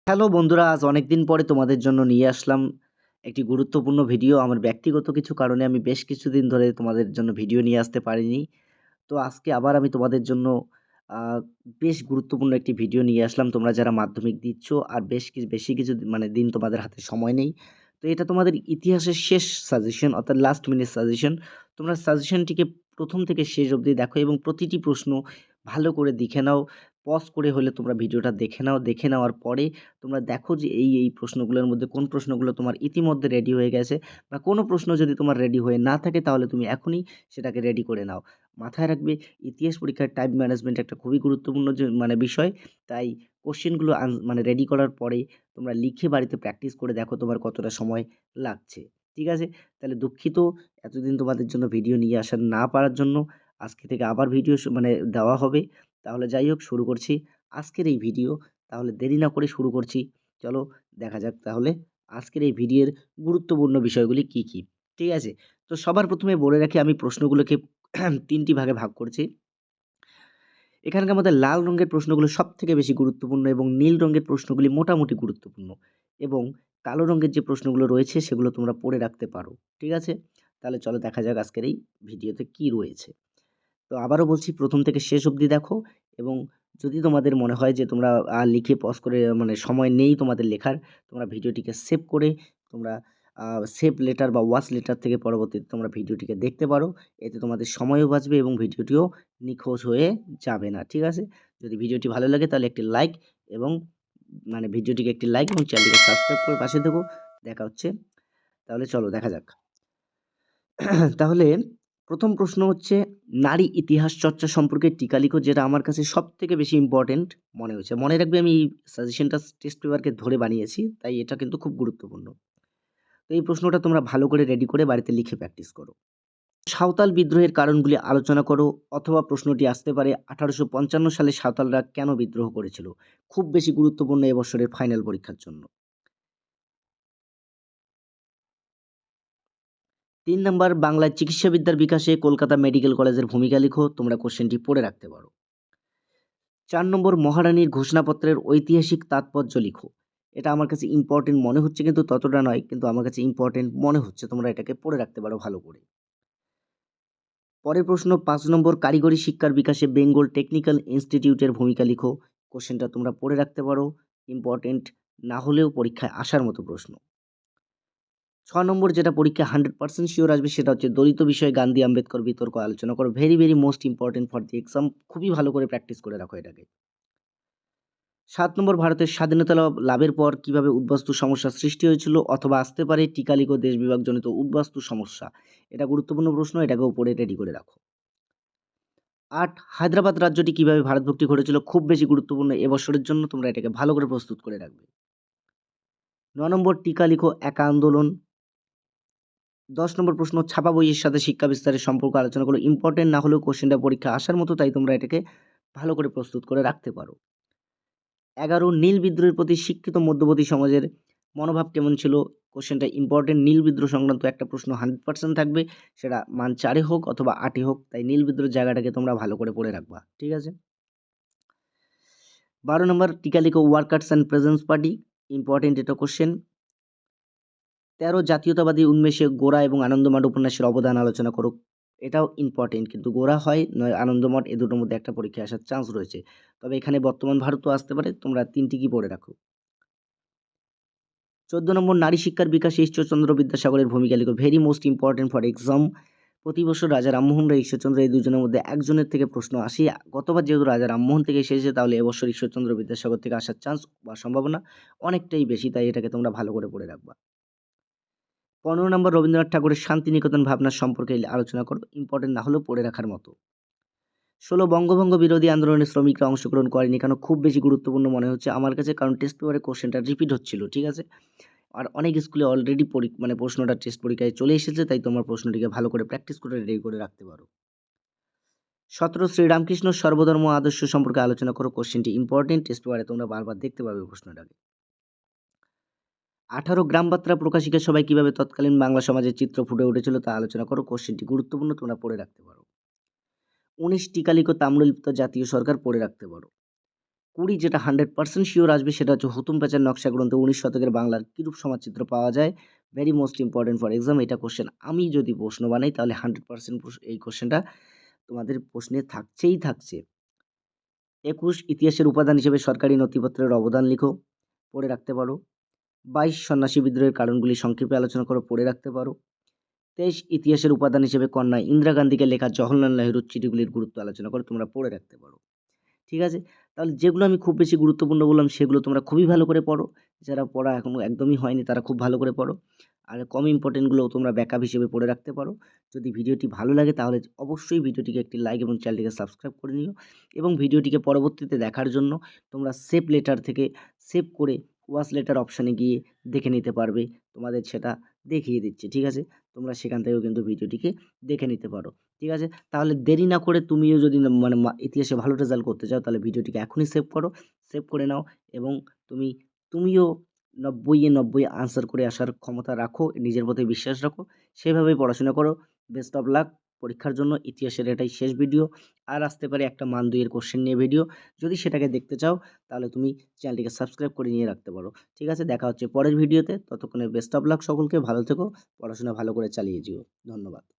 Hello বন্ধুরা, আজ অনেকদিন পরে তোমাদের জন্য নিয়ে আসলাম একটি গুরুত্বপূর্ণ ভিডিও। আমার ব্যক্তিগত কিছু কারণে আমি বেশ কিছুদিন ধরে তোমাদের জন্য ভিডিও নিয়ে আসতে পারিনি। তো আজকে আবার আমি তোমাদের জন্য আ বেশ গুরুত্বপূর্ণ একটি ভিডিও নিয়ে আসলাম। তোমরা যারা মাধ্যমিক দিচ্ছ আর বেশি কিছু দিন তোমাদের হাতে সময় নেই। তো এটা তোমাদের ইতিহাসের শেষ সাজেশন অর্থাৎ লাস্ট মিনিট সাজেশন। তোমরা সাজেশনটিকে ১ম থেকে শেষ অবধি দেখো এবং প্রতিটি প্রশ্ন ভালো করে দেখে নাও। পজ করে হলে তোমরা ভিডিওটা দেখে নাও। দেখে নেওয়ার পরে তোমরা দেখো যে এই প্রশ্নগুলোর মধ্যে কোন প্রশ্নগুলো তোমার ইতিমধ্যে রেডি হয়ে গেছে বা কোনো প্রশ্ন যদি তোমার রেডি হয়ে না থাকে তাহলে তুমি এখনই সেটাকে রেডি করে নাও। মাথায় রাখবে ইতিহাস পরীক্ষায় টাইম ম্যানেজমেন্ট একটা খুবই গুরুত্বপূর্ণ বিষয়। তাই কোশ্চেনগুলো রেডি করার পরে তোমরা লিখে বাড়িতে প্র্যাকটিস করে দেখো তোমার কতটা সময় লাগছে। ঠিক আছে? তাহলে দুঃখিত এতদিন তোমাদের জন্য ভিডিও নিয়ে আসা না পারার জন্য। আজকে থেকে আবার ভিডিও দেওয়া হবে। তাহলে যাই হোক শুরু করছি আজকের এই ভিডিও। তাহলে দেরি না করে শুরু করছি। চলো দেখা যাক তাহলে আজকের এই ভিডিওর গুরুত্বপূর্ণ বিষয়গুলি কী, কী? ঠিক আছে? তো সবার ১ম এ বলে রাখি আমি প্রশ্নগুলোকে ৩ টি ভাগে ভাগ করছি। এখানকার মধ্যে লাল রঙের প্রশ্নগুলো সবথেকে বেশি গুরুত্বপূর্ণ এবং নীল রঙের প্রশ্নগুলি মোটামুটি গুরুত্বপূর্ণ এবং কালো রঙের যে প্রশ্নগুলো রয়েছে সেগুলো তোমরা পড়ে রাখতে পারো। ঠিক আছে? তাহলে চলো দেখা যাক আজকের এই ভিডিওতে কী রয়েছে। তো আবারও বলছি ১ম থেকে শেষ অবধি দেখো এবং যদি তোমাদের মনে হয় যে তোমরা লিখে পজ করে সময় নেই তোমাদের লেখার, তোমরা ভিডিওটিকে সেভ করে তোমরা আ সেভ লেটার বা ওয়াচ লেটার থেকে পরবর্তীতে তোমরা ভিডিওটিকে দেখতে পারো। এতে তোমাদের সময়ও বাঁচবে এবং ভিডিওটিও নিখোঁজ হয়ে যাবে না। ঠিক আছে? যদি ভিডিওটি ভালো লাগে তাহলে একটি লাইক এবং ভিডিওটিকে একটি লাইক এবং চ্যানেলটিকে সাবস্ক্রাইব করে পাশে থেকো। দেখা হচ্ছে। তাহলে চলো দেখা যাক। তাহলে ১ম প্রশ্ন হচ্ছে নারী ইতিহাস চর্চা সম্পর্কে টিকা লিখো যেটা আমার কাছে সবথেকে বেশি ইম্পোর্টেন্ট মনে হয়েছে। মনে রাখবে আমি এই সাজেশনটা টেস্ট পেপারকে ধরে বানিয়েছি। তাই এটা কিন্তু খুব গুরুত্বপূর্ণ। তো এই প্রশ্নটা তোমরা ভালো করে রেডি করে বাড়িতে লিখে প্র্যাকটিস করো। সাঁওতাল বিদ্রোহের কারণগুলি আলোচনা করো অথবা প্রশ্নটি আসতে পারে ১৮৫৫ সালে সাঁওতালরা কেন বিদ্রোহ করেছিল? খুব বেশি গুরুত্বপূর্ণ এবছরের ফাইনাল পরীক্ষার জন্য। ৩ নাম্বার বাংলায় চিকিৎসাবিদ্যার বিকাশে কলকাতা মেডিকেল কলেজের ভূমিকা লিখো। তোমরা কোশ্চেনটি পড়ে রাখতে পারো। ৪ নম্বর মহারানীর ঘোষণাপত্রের ঐতিহাসিক তাৎপর্য লিখো। এটা আমার কাছে ইম্পোর্টেন্ট মনে হচ্ছে কিন্তু ততটা নয়। কিন্তু আমার কাছে ইম্পোর্টেন্ট মনে হচ্ছে। তোমরা এটাকে পড়ে রাখতে পারো ভালো করে। পরের প্রশ্ন ৫ নম্বর কারিগরি শিক্ষার বিকাশে বেঙ্গল টেকনিক্যাল ইনস্টিটিউটের ভূমিকা লিখো। কোশ্চেনটা তোমরা পড়ে রাখতে পারো। ইম্পোর্টেন্ট না হলেও পরীক্ষায় আসার মতো প্রশ্ন। ৬ নম্বর যেটা পরীক্ষায় 100% সিওর আসবে সেটা হচ্ছে দলিত বিষয়ে গান্ধী আম্বেদকর বিতর্ক আলোচনা করো। Very, very most important for the exam. খুবই ভালো করে প্র্যাকটিস করে রাখো এটাকে। ৭ নম্বর ভারতের স্বাধীনতা লাভের পর কিভাবে উদ্বাস্তু সমস্যার সৃষ্টি হয়েছিল অথবা আসতে পারে টিকা লিখো দেশ বিভাগজনিত উদ্বাস্তু সমস্যা। এটা গুরুত্বপূর্ণ প্রশ্ন, এটাকেও পড়ে রেডি করে রাখো। ৮ হায়দ্রাবাদ রাজ্যটি কিভাবে ভারতভুক্তি ঘটেছিল খুব বেশি গুরুত্বপূর্ণ এবছরের জন্য তোমরা এটাকে ভালো করে প্রস্তুত করে রাখবে। ৯ নম্বর টিকা লিখো একা আন্দোলন। ১০ নম্বর প্রশ্ন ছাপা বইয়ের সাথে শিক্ষা বিস্তারের সম্পর্ক আলোচনা করো। ইম্পোর্টেন্ট না হলেও কোশ্চেনটা পরীক্ষায় আসার মতো তাই তোমরা এটাকে ভালো করে প্রস্তুত করে রাখতে পারো। ১১ নীল বিদ্রোহের প্রতি শিক্ষিত মধ্যবর্তী সমাজের মনোভাব কেমন ছিল? কোশ্চেনটা ইম্পোর্টেন্ট। নীল বিদ্রোহ সংক্রান্ত একটা প্রশ্ন 100% থাকবে। সেটা মান ৪ এ হোক অথবা ৮ এ হোক। তাই নীল বিদ্রোহের জায়গাটাকে তোমরা ভালো করে পড়ে রাখবা। ঠিক আছে? ১২ নম্বর টিকা লিখো workers and presence party. Important এটা কোশ্চেন। ১৩ জাতীয়তাবাদী উন্মেষে গোরা এবং আনন্দমঠ উপন্যাসের অবদান আলোচনা করো। এটাও ইম্পোর্টেন্ট কিন্তু গোরা হয় নয় আনন্দমঠ এ দুটোর মধ্যে একটা পরীক্ষায় আসার চান্স রয়েছে। তবে এখানে বর্তমান ভারতও আসতে পারে। তোমরা ৩ টিকেই পড়ে রাখো। ১৪ নম্বর নারী শিক্ষার বিকাশে ঈশ্বরচন্দ্র বিদ্যাসাগরের ভূমিকা লিখো। Very most important for exam. প্রতি বছর রাজা রামমোহন রায়, ঈশ্বরচন্দ্র এই দুজনের মধ্যে একজনের থেকে প্রশ্ন আসে। গতবার যেহেতু রাজা রামমোহন থেকে এসেছে তাহলে এবছর ঈশ্বরচন্দ্র বিদ্যাসাগর থেকে আসার চান্স বা সম্ভাবনা অনেকটাই বেশি। তাই এটাকে তোমরা ভালো করে পড়ে রাখবা। ১৫ নম্বর রবীন্দ্রনাথ ঠাকুরের শান্তিনিকেতন ভাবনা সম্পর্কে আলোচনা করো। ইম্পোর্টেন্ট না হলেও পড়ে রাখার মতো। ১৬ বঙ্গভঙ্গ বিরোধী আন্দোলনে শ্রমিকরা অংশগ্রহণ করেনি কেন? খুব বেশি গুরুত্বপূর্ণ মনে হচ্ছে আমার কাছে কারণ টেস্ট পেপারে কোশ্চেনটা রিপিট হচ্ছিল। ঠিক আছে? আর অনেক স্কুলে অলরেডি প্রশ্নটা টেস্ট পরীক্ষায় চলে এসেছে তাই তোমার প্রশ্নটিকে ভালো করে প্র্যাকটিস করে রেডি করে রাখতে পারো। ১৭ শ্রীরামকৃষ্ণ সর্বধর্ম আদর্শ সম্পর্কে আলোচনা করো। কোশ্চেনটি ইম্পোর্টেন্ট টেস্ট পেপারে তোমরা বারবার দেখতে পাবে প্রশ্নটাকে। ১৮ গ্রামবার্তা প্রকাশিকা সভায় কিভাবে তৎকালীন বাংলা সমাজের চিত্র ফুটে উঠেছিল তা আলোচনা করো। কোশ্চেনটি গুরুত্বপূর্ণ তোমরা পড়ে রাখতে পারো। ১৯ টিকা লিখো তাম্রলিপ্ত জাতীয় সরকার পড়ে রাখতে পারো। 20 যেটা 100% শিওর আসবে সেটা হচ্ছে হুতুম প্যাঁচার নকশা গ্রন্থে 19 শতকের বাংলার কিরূপ সমাজচিত্র পাওয়া যায়? Very most important for exam. এটা কোয়েশ্চেন আমি যদি প্রশ্ন বানাই তাহলে 100% এই কোয়েশ্চেনটা তোমাদের প্রশ্নে থাকছেই থাকছে। 21 ইতিহাসের উপাদান হিসেবে সরকারি নথিপত্রের অবদান লিখো, পড়ে রাখতে পারো। 22 সন্ন্যাসী বিদ্রোহের কারণগুলি সংক্ষেপে আলোচনা করো, পড়ে রাখতে পারো। 23 ইতিহাসের উপাদান হিসেবে কন্যা ইন্দিরা গান্ধীকে লেখা জওহরলাল নেহরুর চিঠিগুলির গুরুত্ব আলোচনা করে তোমরা পড়ে রাখতে পারো। ঠিক আছে? তাহলে যেগুলো আমি খুব বেশি গুরুত্বপূর্ণ বললাম সেগুলো তোমরা খুবই ভালো করে পড়ো। যারা পড়া এখনো একদমই হয়নি তারা খুব ভালো করে পড়ো। আর কম ইম্পোর্টেন্টগুলো তোমরা ব্যাকআপ হিসেবে পড়ে রাখতে পারো। যদি ভিডিওটি ভালো লাগে তাহলে অবশ্যই ভিডিওটিকে একটি লাইক এবং চ্যানেলটিকে সাবস্ক্রাইব করে নিও এবং ভিডিওটিকে পরবর্তীতে দেখার জন্য তোমরা সেভ লেটার থেকে সেভ করে ওয়াচ লেটার অপশানে গিয়ে দেখে নিতে পারবে। তোমাদের সেটা দেখিয়ে দিচ্ছি। ঠিক আছে? তোমরা সেখান থেকেও কিন্তু ভিডিওটিকে দেখে নিতে পারো। ঠিক আছে? তাহলে দেরি না করে তুমিও যদি মানে ইতিহাসে ভালো রেজাল্ট করতে চাও তাহলে ভিডিওটিকে এখনই সেভ করো। সেভ করে নাও এবং তুমিও ৯০ এ ৯০ আনসার করে আসার ক্ষমতা রাখো, নিজের প্রতি বিশ্বাস রাখো। সেভাবেই পড়াশোনা করো। বেস্ট অফ লাক পরীক্ষার জন্য। ইতিহাসের এটাই শেষ ভিডিও। আর আসতে পারে একটা মান ২ এর কোয়েশ্চেন নিয়ে ভিডিও। যদি সেটাকে দেখতে চাও তাহলে তুমি চ্যানেলটিকে সাবস্ক্রাইব করে নিয়ে রাখতে পারো। ঠিক আছে? দেখা হচ্ছে পরের ভিডিওতে। ততক্ষণে বেস্ট অফ লাক সকলকে। ভালো থেকো। পড়াশোনা ভালো করে চালিয়ে যেও। ধন্যবাদ।